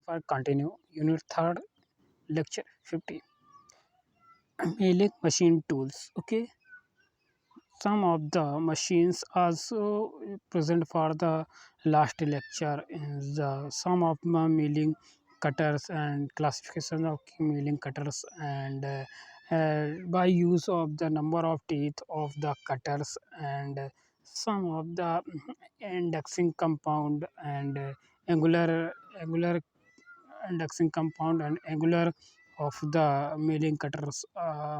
for continue unit third lecture 50 milling machine tools. Okay, some of the machines also present for the last lecture is the some of the milling cutters and classification of milling cutters and by use of the number of teeth of the cutters and some of the indexing compound and angular indexing compound and angular of the milling cutters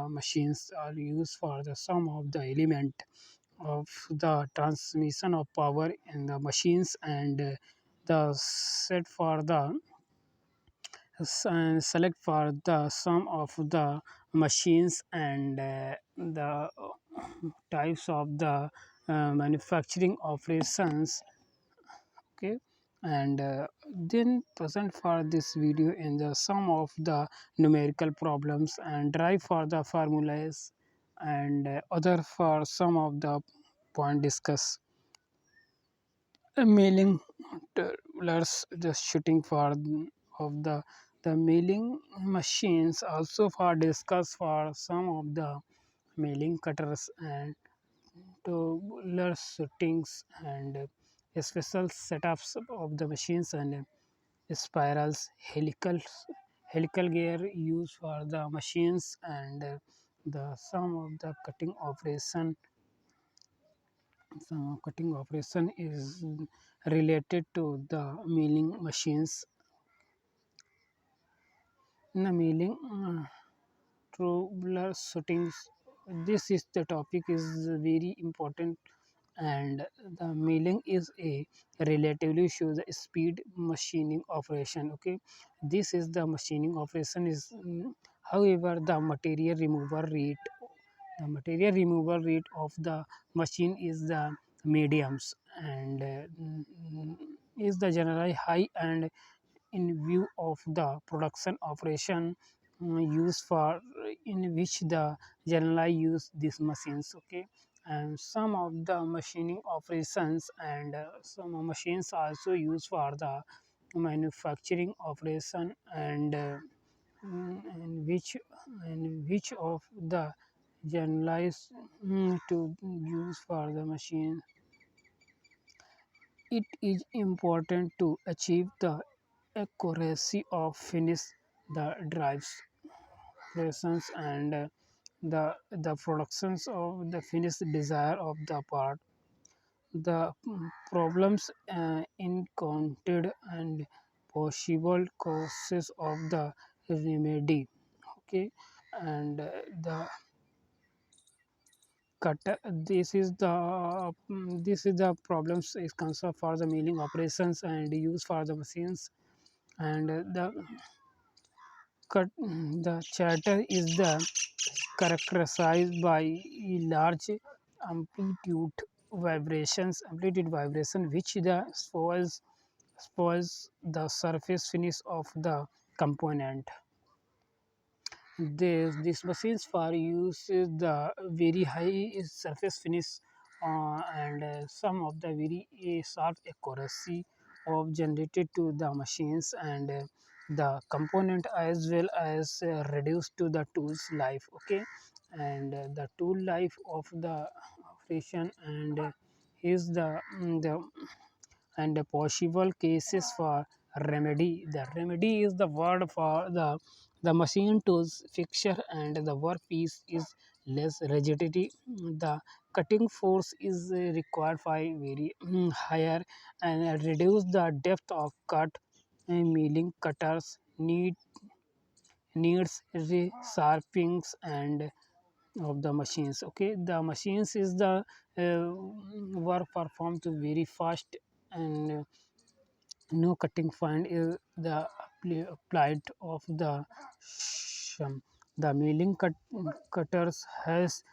machines are used for the sum of the element of the transmission of power in the machines and the set for the and select for the sum of the machines and the types of the manufacturing operations. Okay, and then present for this video in the sum of the numerical problems and try for the formulas and other for some of the point discuss mailing tablers just shooting for of the mailing machines also for discuss for some of the mailing cutters and tubular shootings and special setups of the machines and spirals helical gear used for the machines and the some of the cutting operation is related to the milling machines. In the milling tubular shootings, this is the topic is very important and the milling is a relatively shows the speed machining operation. Okay, this is the machining operation is however the material removal rate of the machine is the mediums and is the generally high and in view of the production operation used for in which the generally use these machines. Okay, and some of the machining operations and some machines also used for the manufacturing operation and in which of the generalized to use for the machine. It is important to achieve the accuracy of finish the drives operations and the productions of the finished desire of the part. The problems encountered and possible causes of the remedy. Okay, and the cut this is the problems is concern for the milling operations and use for the machines and the chatter is the characterized by large amplitude vibration which the spoils the surface finish of the component. These machines for use is the very high surface finish and some of the very sharp accuracy of generated to the machines and the component as well as reduced to the tool's life. Okay, and the tool life of the operation and is the and the possible cases for remedy. The remedy is the word for the machine tools fixture and the workpiece is less rigidity. The cutting force is required by very higher and reduce the depth of cut. Milling cutters needs resharpenings and of the machines. Okay, the machines is the work performed very fast and no cutting point is the applied of the sham. The cutters has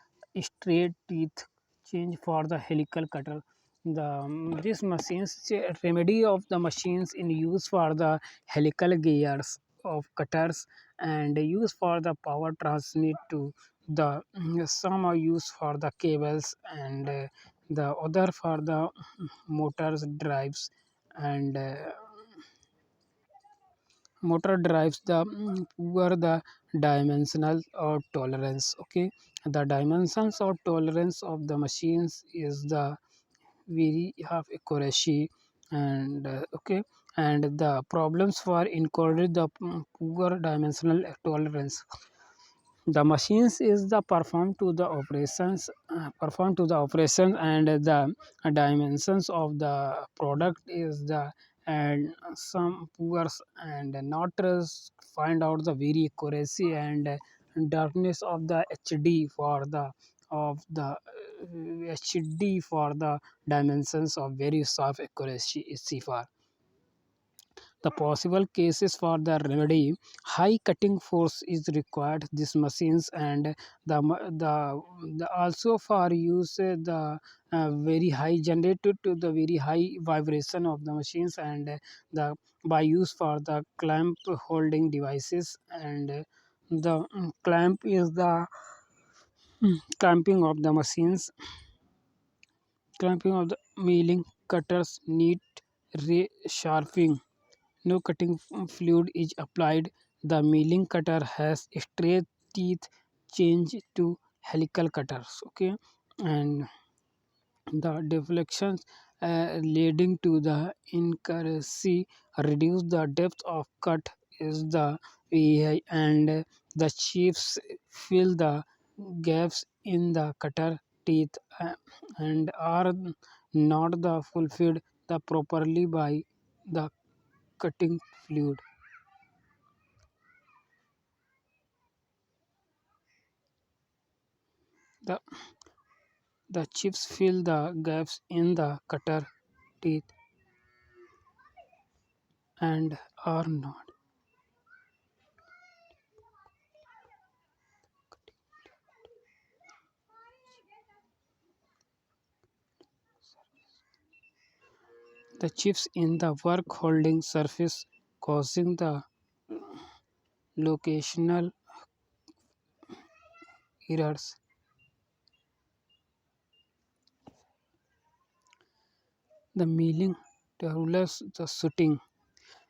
straight teeth change for the helical cutter. The this machines remedy of the machines in use for the helical gears of cutters and use for the power transmit to the some are used for the cables and the other for the motors drives and motor drives the poor the dimensional or tolerance. Okay, the dimensions or tolerance of the machines is the very have accuracy, and okay, and the problems for encoded the poor dimensional tolerance. The machines is the perform to the operations, and the dimensions of the product is the, and some poor and not find out the very accuracy and darkness of the HD for the of the HD for the dimensions of very soft accuracy is CFR. The possible cases for the remedy: high cutting force is required these machines, and the also for use the very high generated to the very high vibration of the machines, and the by use for the clamp holding devices, and the clamp is the clamping of the machines, clamping of the milling cutters need resharpening. No cutting fluid is applied. The milling cutter has straight teeth change to helical cutters. Okay, and the deflections leading to the inaccuracy reduce the depth of cut is the AI, and the chiefs fill the gaps in the cutter teeth and are not the fulfilled the properly by the cutting fluid. The, the chips fill the gaps in the cutter teeth and are not. The chips in the work holding surface causing the locational errors. The milling develops the shooting.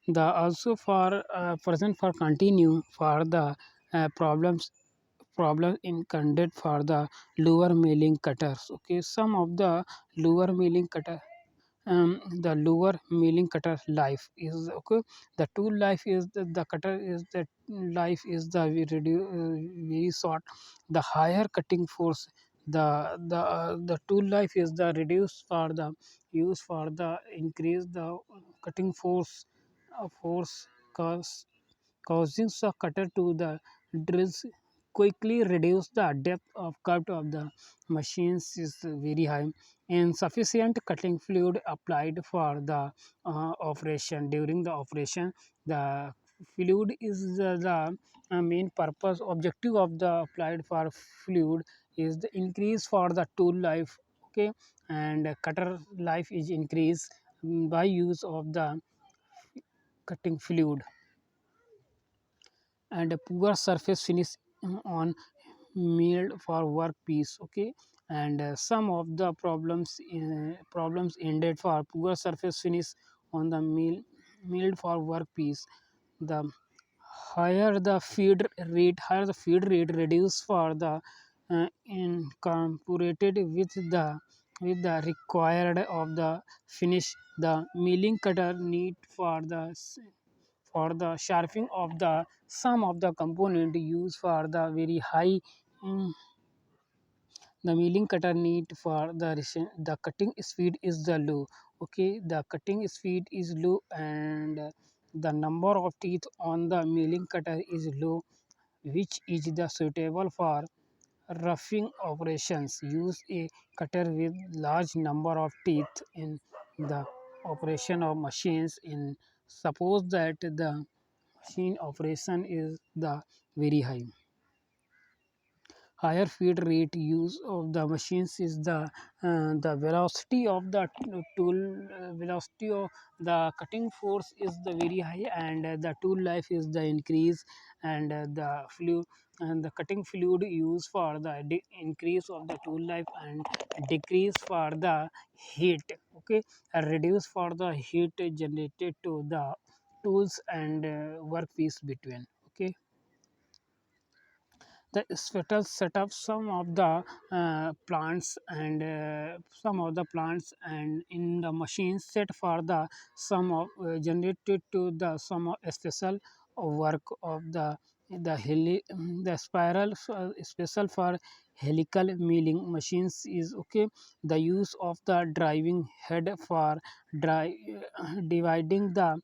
The also for present for continue for the problem in conduct for the lower milling cutters. Okay, some of the lower milling cutter, the lower milling cutter life is okay. The tool life is the cutter is the life is the very short. The higher cutting force, the tool life is the reduced for the use for the increase the cutting force, force cause causing the cutter to the drills quickly reduce the depth of cut of the machines is very high. Insufficient cutting fluid applied for the operation. During the operation, the fluid is the main purpose objective of the applied for fluid is the increase for the tool life. Okay, and cutter life is increased by use of the cutting fluid, and a poor surface finish on milled for workpiece. Okay, and some of the problems ended for poor surface finish on the milled for workpiece. The higher the feed rate reduced for the incorporated with the required of the finish. The milling cutter need for the sharpening of the some of the component used for the very high. mm, the milling cutter need for the cutting speed is the low. Okay, the cutting speed is low, and the number of teeth on the milling cutter is low, which is the suitable for roughing operations. Use a cutter with large number of teeth in the operation of machines. In suppose that the machine operation is the very higher feed rate use of the machines is the velocity of the tool, velocity of the cutting force is the very high, and the tool life is the increase, and the fluid and the cutting fluid used for the increase of the tool life, and decrease for the heat. Okay, reduce for the heat generated to the tools and workpiece between. Okay, the status set up some of the plants and in the machines set for the some of generated to the some of special work of the spiral special for helical milling machines is okay. The use of the driving head for dividing the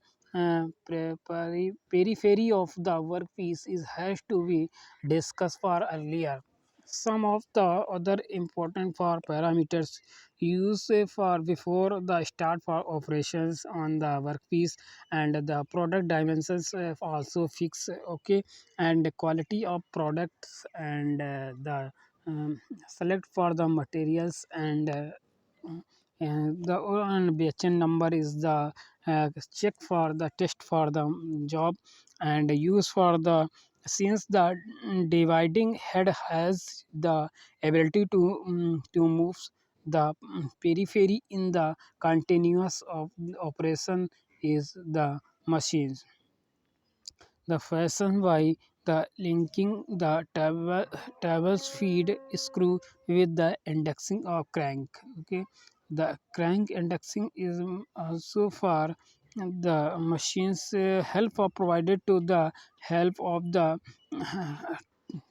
periphery of the workpiece is has to be discussed for earlier. Some of the other important for parameters used for before the start for operations on the workpiece, and the product dimensions also fix. Okay, and the quality of products and the select for the materials and the and BHN number is the check for the test for the job and use for the since the dividing head has the ability to move the periphery in the continuous of operation is the machines. The fashion by the linking the tables feed screw with the indexing or crank. Okay, the crank indexing is also for the machines help are provided to the help of the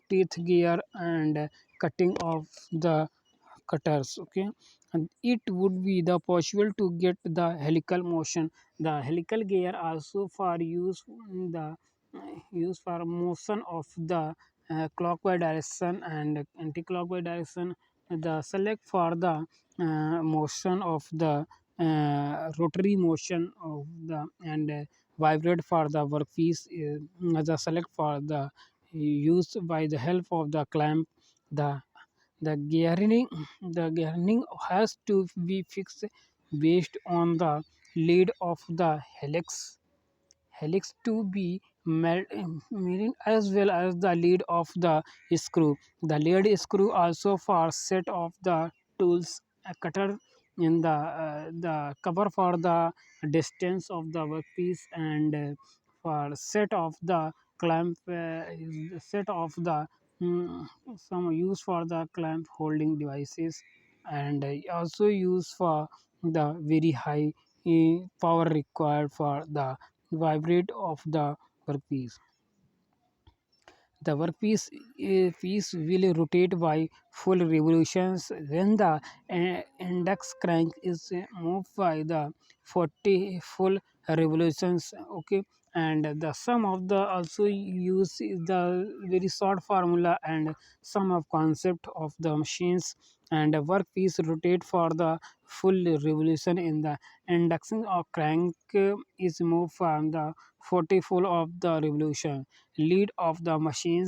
teeth gear and cutting of the cutters. Okay, and it would be the possible to get the helical motion. The helical gear also for use in the use for motion of the clockwise direction and anti-clockwise direction. The select for the motion of the rotary motion of the and vibrate for the workpiece the select for the use by the help of the clamp. the the gearing has to be fixed based on the lead of the helix to be married as well as the lead of the screw. The lead screw also for set of the tools cutter in the cover for the distance of the workpiece and for set of the clamp is the set of the mm, some use for the clamp holding devices and also use for the very high power required for the vibrate of the workpiece. The workpiece will rotate by full revolutions when the index crank is moved by the 40 full revolutions. Okay, and the sum of the also use is the very short formula and sum of concept of the machines and the workpiece rotate for the full revolution in the induction or crank is moved from the 40 full of the revolution. Lead of the machine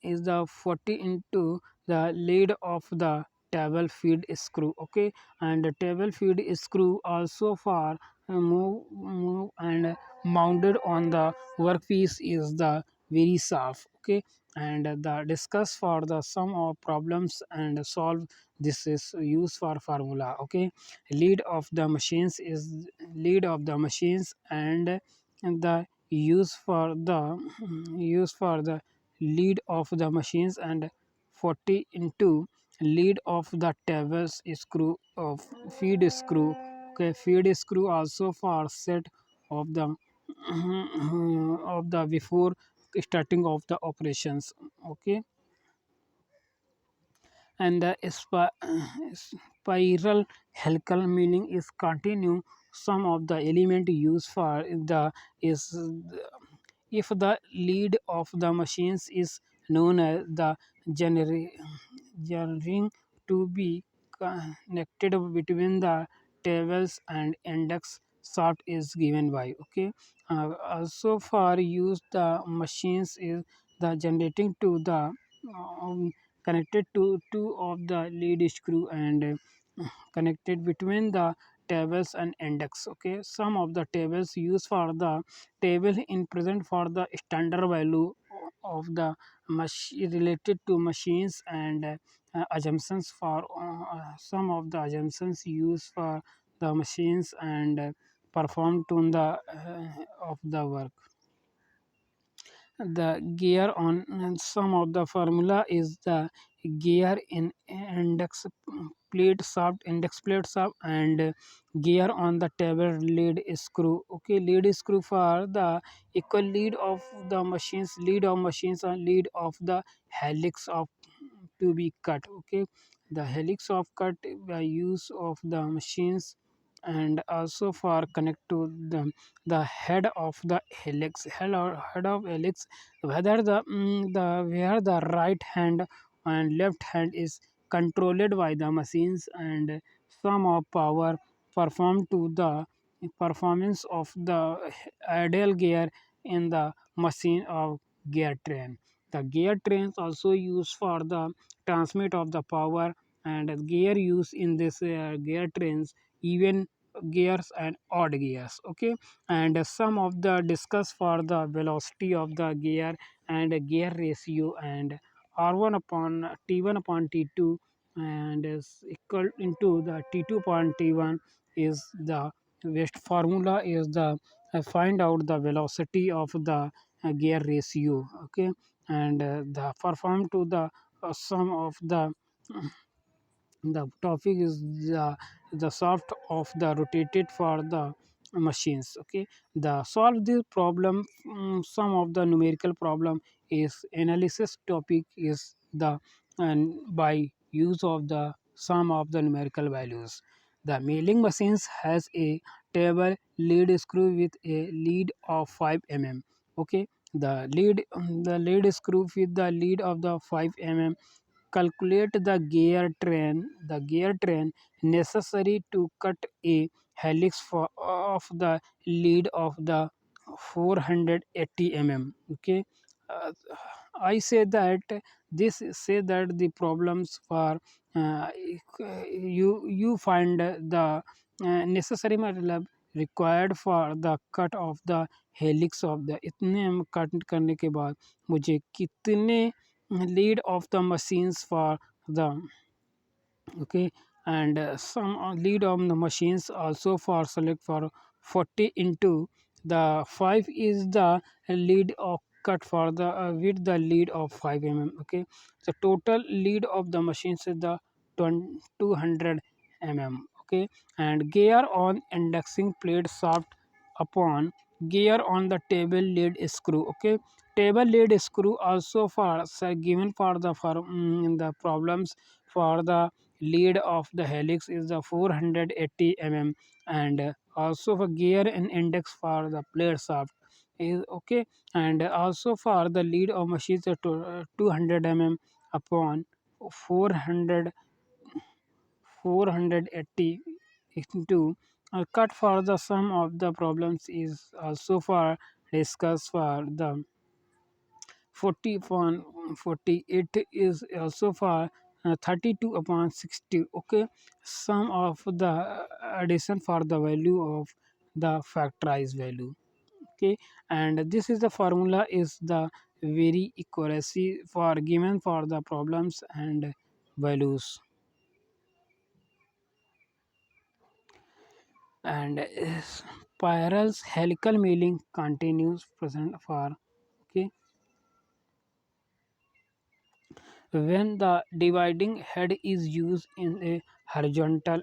is the 40 into the lead of the table feed screw. Okay, and the table feed screw also for move and mounted on the workpiece is the very soft. Okay, and the discuss for the sum of problems and solve this is used for formula. Okay, lead of the machines is lead of the machines and the use for the lead of the machines and 40 into lead of the tables screw of feed screw. Okay, feed screw also for set of the of the before starting of the operations. Okay, and the spiral helical milling is continue some of the element used for the is if the lead of the machines is known as the generating to be connected between the tables and index shaft is given by. Okay, also for use the machines is the generating to the connected to two of the lead screw and connected between the tables and index. Okay, some of the tables used for the table in present for the standard value of the machine related to machines and assumptions for some of the assumptions used for the machines and performed to the of the work. The gear on and some of the formula is the gear in index plate shaft and gear on the table lead screw. Okay, lead screw for the equal lead of the machines, lead of machines and lead of the helix of to be cut. Okay, the helix of cut by use of the machines and also for connect to the head of the helix, head of helix, whether the where the right hand and left hand is controlled by the machines and some of power performed to the performance of the ideal gear in the machine of gear train. The gear trains also used for the transmit of the power and gear use in this gear trains even gears and odd gears. Okay, and some of the discuss for the velocity of the gear and gear ratio and r1 upon t1 upon t2 and is equal into the t2 upon t1 is the best formula is the find out the velocity of the gear ratio. Okay, and the perform to the sum of the topic is the soft of the rotated for the machines. Okay, the solve this problem, some of the numerical problem is analysis topic is the and by use of the sum of the numerical values. The milling machines has a table lead screw with a lead of 5 mm. Okay, the lead screw with the lead of the 5 mm. Calculate the gear train necessary to cut a helix of the lead of the 480 mm. Okay, uh, I say that this say that the problems for uh, you find the necessary मतलब required for the cut of the helix of the इतने cut करने के बाद मुझे कितने lead of the machines for the okay and some lead of the machines also for select for 40 into the 5 is the lead of cut for the with the lead of 5 mm. Okay, the total lead of the machines is the 200 mm. Okay, and gear on indexing plate shaft upon gear on the table lead screw. Okay, table lead screw also for given for the problems for the lead of the helix is the 480 mm and also for gear and index for the plate shaft is okay and also for the lead of machines 200 mm upon 400 480 into cut for the sum of the problems is also for discuss for the 40 upon 48 is also for 32 upon 60. Okay, sum of the addition for the value of the factorized value. Okay, and this is the formula is the very accuracy for given for the problems and values and spirals helical milling continues present for okay when the dividing head is used in a horizontal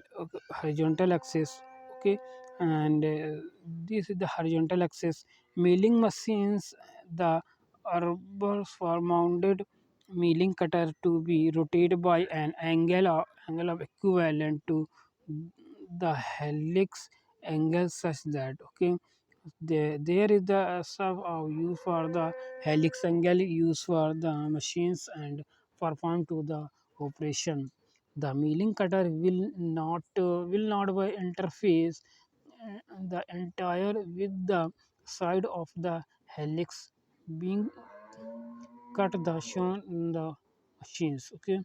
axis. Okay, and this is the horizontal axis milling machines the arbors for mounted milling cutter to be rotated by an angle of equivalent to the helix angle such that okay there is the sub use for the helix angle used for the machines and perform to the operation. The milling cutter will not by interface the entire with the side of the helix being cut the shown in the machines. Okay,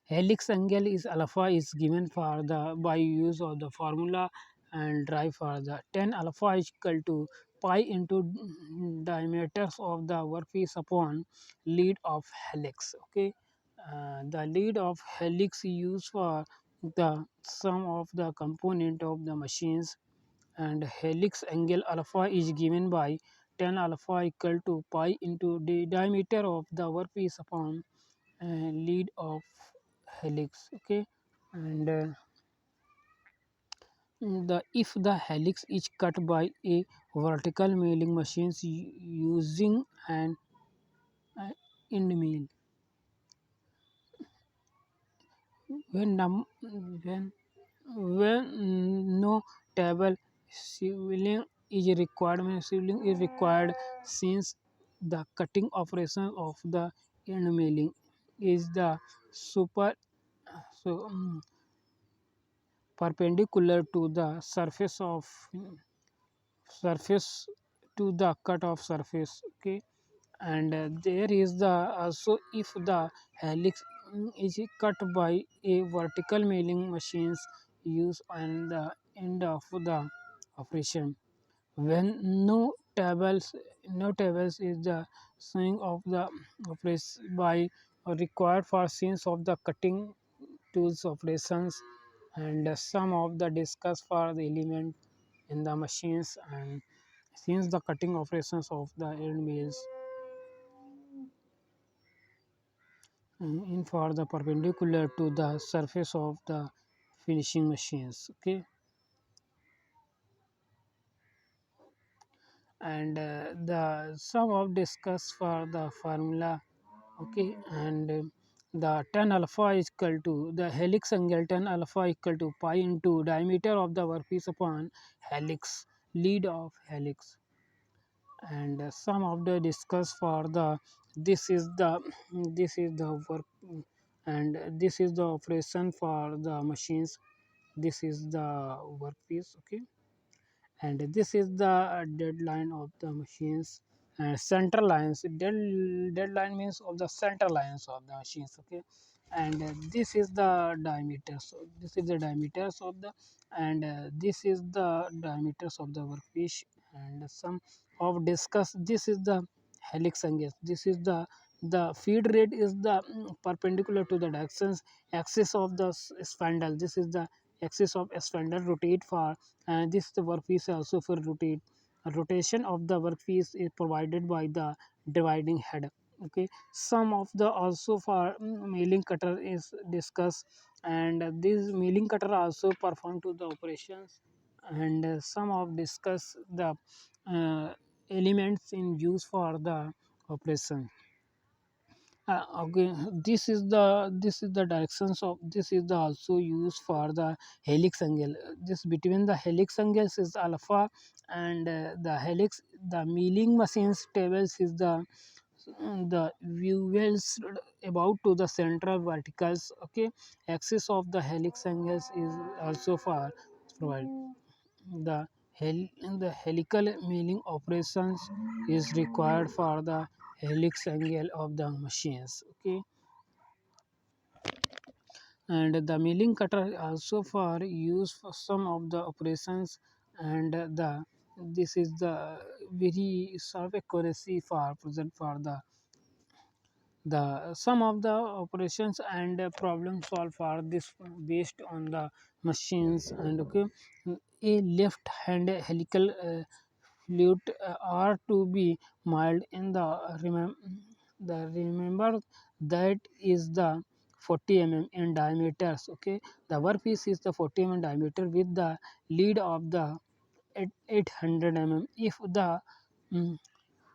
helix angle is alpha is given for the by use of the formula and drive for the 10 alpha is equal to pi into diameters of the workpiece upon lead of helix. Okay, the lead of helix used for the sum of the component of the machines and helix angle alpha is given by tan alpha equal to pi into the diameter of the workpiece upon lead of helix. Okay, and the if the helix is cut by a vertical milling machines using an end mill, when when no table sealing is required, sealing is required, since the cutting operation of the end milling is the super so perpendicular to the surface to the cut off surface. Okay, and there is the also if the helix is cut by a vertical milling machines used on the end of the operation, when no tables is the swing of the operation by required for scenes of the cutting tools operations, and some of the discuss for the element in the machines, and since the cutting operations of the end mills in for the perpendicular to the surface of the finishing machines. Okay, and the some of discuss for the formula. Okay, and the tan alpha is equal to the helix angle tan alpha equal to pi into diameter of the workpiece upon helix lead of helix, and some of the discuss for the this is the work, and this is the operation for the machines, this is the workpiece. Okay, and this is the deadline of the machines, and center lines deadline means of the center lines of the machines. Okay, and this is the diameter, so this is the diameters of the, and this is the diameters of the workpiece, and some of discuss this is the helix angle, this is the feed rate is the perpendicular to the directions axis of the spindle, this is the axis of spindle rotate for, and this the workpiece also for rotate. A rotation of the workpiece is provided by the dividing head. Okay, some of the also for milling cutter is discussed, and this milling cutter also perform to the operations, and some of discuss the uh, elements in use for the operation. Okay, this is the directions of, this is the also used for the helix angle. This between the helix angles is alpha, and the helix the milling machines tables is the visuals about to the central verticals. Okay, axis of the helix angles is also for provide the the helical milling operations is required for the helix angle of the machines. Okay, and the milling cutter also for use for some of the operations, and the this is the very sharp accuracy for present for the some of the operations, and problem solved for this based on the machines. And okay, a left hand helical fluid are to be mild in the remember that is the 40 in diameters. Okay, the workpiece is the 40 diameter with the lead of the 800 if the mm,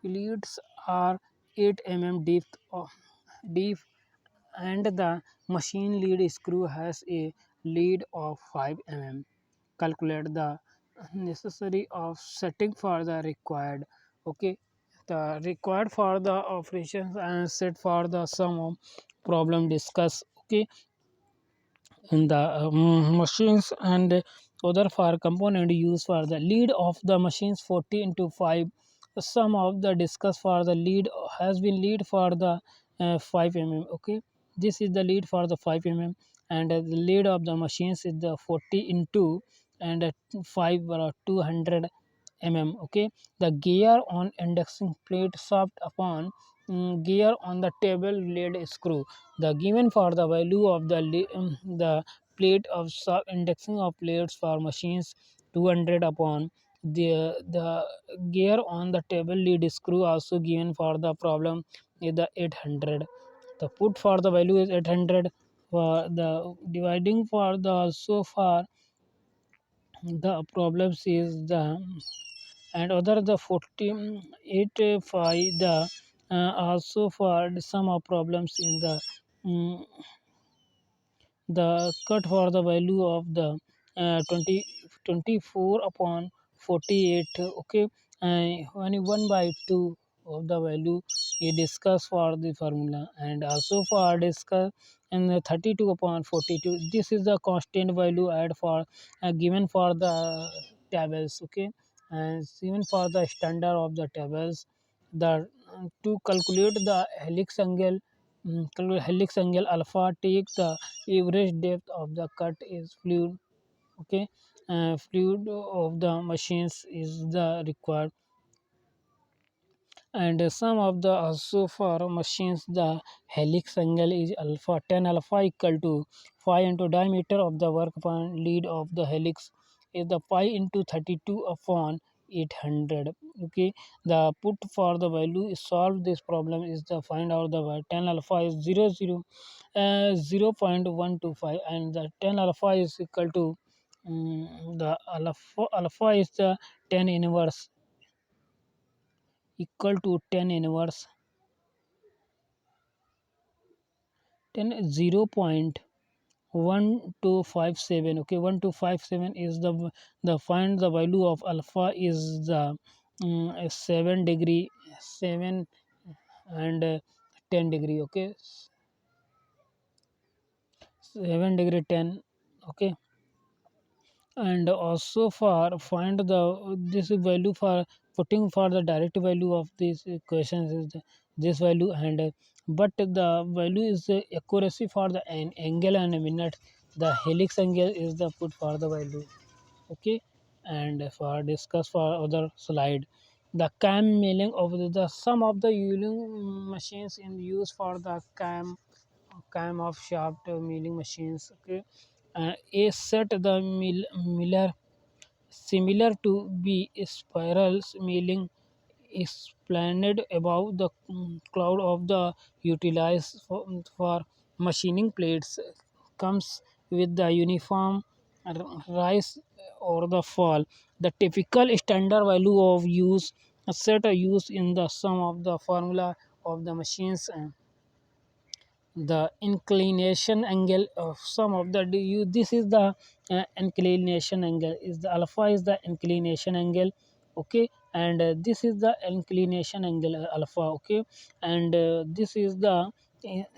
fluids are 8 deep, and the machine lead screw has a lead of 5 calculate the necessary of setting for the required. Okay, the required for the operations and set for the sum of problem discuss. Okay, in the machines, and other for component used for the lead of the machines 40 into 5, some of the discuss for the lead has been lead for the 5 Okay, this is the lead for the 5 and the lead of the machines is the 40 into and 5 200 Okay, the gear on indexing plate soft upon gear on the table lead screw, the given for the value of the plate of sub indexing of plates for machines 200 upon the gear on the table lead screw also given for the problem is the 800. The put for the value is 800. For the dividing for the so far the problems is the and other the 48.5 the also for the sum of problems in the cut for the value of the 20 24 upon 48, okay, and only 1 by 2 of the value we discuss for the formula, and also for discuss and the 32 upon 42, this is the constant value add for given for the tables, okay, and even for the standard of the tables the to calculate the helix angle, calculate helix angle alpha, take the average depth of the cut is fluid, okay, fluid of the machines is the required, and some of the also for machines the helix angle is alpha 10 alpha equal to 5 into diameter of the work upon lead of the helix is the pi into 32 upon 800, okay. The put for the value is solve this problem is the find out the 10 alpha is 0.125, and the 10 alpha is equal to the alpha is the 10 inverse equal to 10 inverse 10 0.1257, okay, 1257 is the find the value of alpha is the 7 degree 7 and 10 degree, okay, 7 degree 10, okay, and also for find the this value for putting for the direct value of these equations is this value, and but the value is the accuracy for the angle and a minute, the helix angle is the put for the value, okay, and for discuss for other slide the cam milling of the some of the milling machines in use for the cam of shaft milling machines, okay, a set the miller similar to B spirals milling is planned above the cloud of the utilized for machining plates comes with the uniform rise or the fall. The typical standard value of use set a use in the sum of the formula of the machines, the inclination angle of some of the this is the inclination angle is the alpha is the inclination angle, okay, and this is the inclination angle alpha, okay, and this is the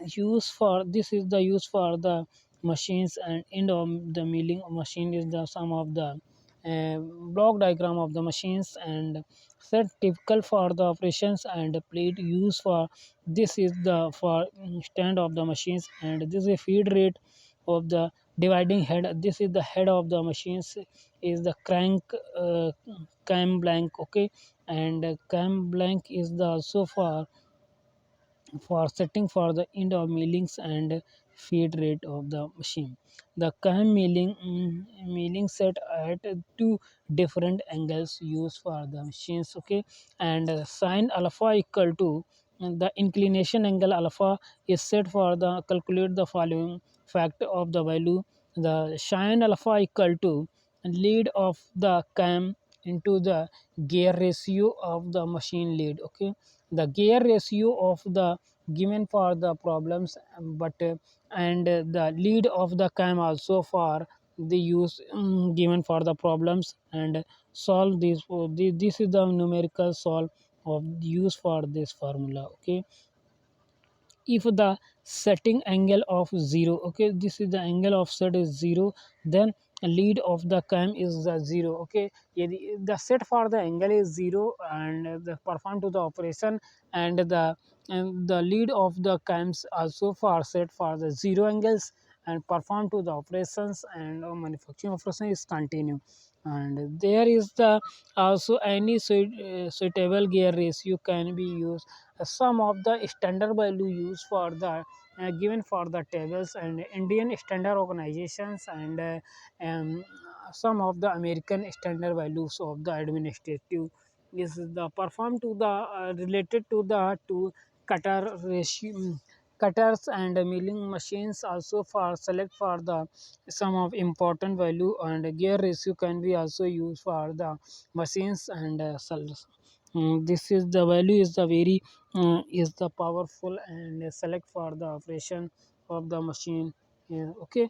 use for this is the use for the machines, and end of the milling machine is the sum of the block diagram of the machines and set typical for the operations and plate use for this is the for stand of the machines, and this is a feed rate of the dividing head, this is the head of the machines is the crank cam blank, okay, and cam blank is the also for setting for the end of millings and feed rate of the machine. The cam milling set at two different angles used for the machines, okay, and sine alpha equal to the inclination angle alpha is set for the calculate the following fact of the value, the sine alpha equal to lead of the cam into the gear ratio of the machine lead, okay, the gear ratio of the given for the problems, but and the lead of the cam also for the use given for the problems, and solve this this is the numerical solve of use for this formula, okay. If the setting angle of 0, okay, this is the angle of set is 0, then lead of the cam is the 0, okay, the set for the angle is 0 and the perform to the operation, and the lead of the cams also for set for the 0 angles and perform to the operations, and manufacturing operation is continue. and there is the also any suitable gear ratio can be used. Some of the standard value used for the given for the tables and Indian standard organizations and um, some of the American standard values of the administrative is the perform to the related to the to cutter ratio, cutters and milling machines also for select for the some of important value, and gear ratio can be also used for the machines and cells. This is the value is the very is the powerful and select for the operation of the machine. Okay,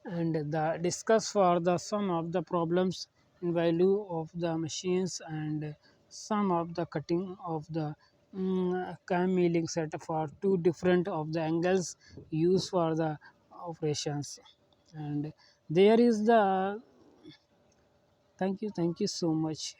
and the discuss for the some of the problems in value of the machines and some of the cutting of the cam milling set for two different of the angles used for the operations. And there is the thank you so much.